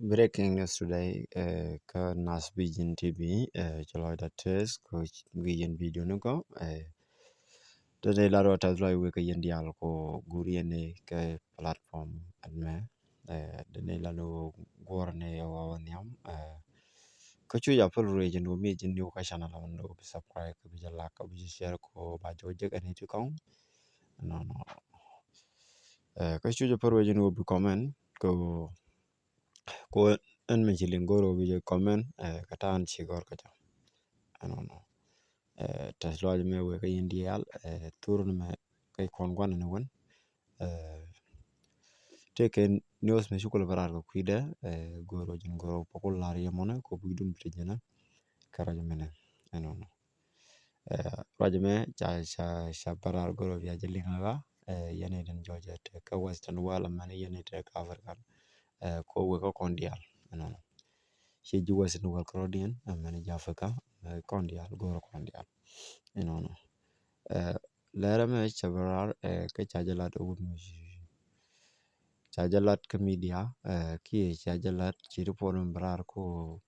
Breaking news today, ka nas Vision TV, chalo da test ko Vision video nuko, today laro tazlo iwe ka yendial ko guriene ka platform adme, dene lalo gorne awanyam, ko chu ya full region wo mi jin new ka channel wando subscribe ko bijala ka bij share ko ba joje ka ni tukong, no, ko chu ya full region wo bi comment ko en mi chilin goro bi comment katan chigor kacha ano taslo me we ka indial turun me kay kon gwan ne won teken news me shukul barar ko kuide goro jin goro popular yamona ko bidum tejena karajo menen ano rajme cha barar goro ya jelinga yene den joje te ka western wala man yene te ka african ko we ko kondial ano she ji western wal krodian man jafaka kondial goro kondial no lera me chabarar ke chajalat un chajalat ke media ki chajalat chi report brar ko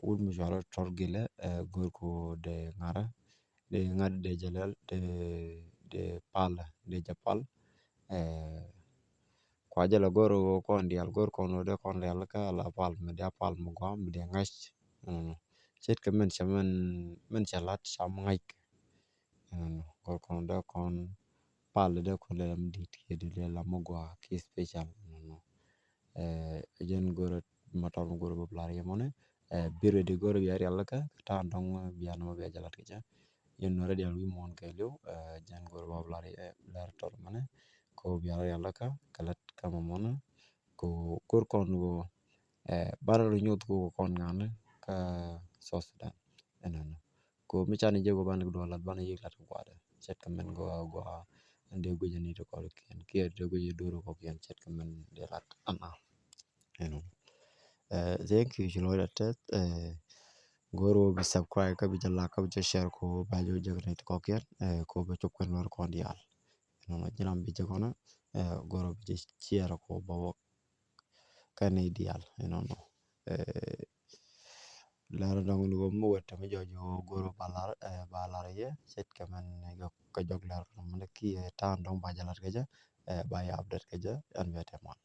un mu jara torgile gor ko de ngara de ngad de jalal de pal de japal kwa jala goro ko ndial gor ko no de kon le ka la pal me de pal mu gam de ngash chet ke men chaman men chalat sam ngaik gor kon de kon pal de kon le mdi ti de la mogwa ki special jen goro motor goro popular yemone biro de goro yari alaka ta ndong biano be jalat ke yen no radio wi mon ke lo jen goro popular lar tor mane ko biaro alaka kalat kama mona ko gor kon go baro nyot ko kon ngane ka so sudan enano ko mi chani jego ban do lat ban yiglat ko ada chet kamen go ande go jani to ko ken ke de go duro ko ken chet kamen de lat ama eno thank you jilo da tet goro bi subscribe ka bi jalla ka bi share ko ba jo jegne to ko ken ko be chop kan war ko ndial eno jinam bi jegona goro bi share ko bawo kan ideal eno lara dong go mo wata mi jojo goro balar ye set kaman ko joglar man ki tan dong ba jalat gaja ba ya update gaja an wete man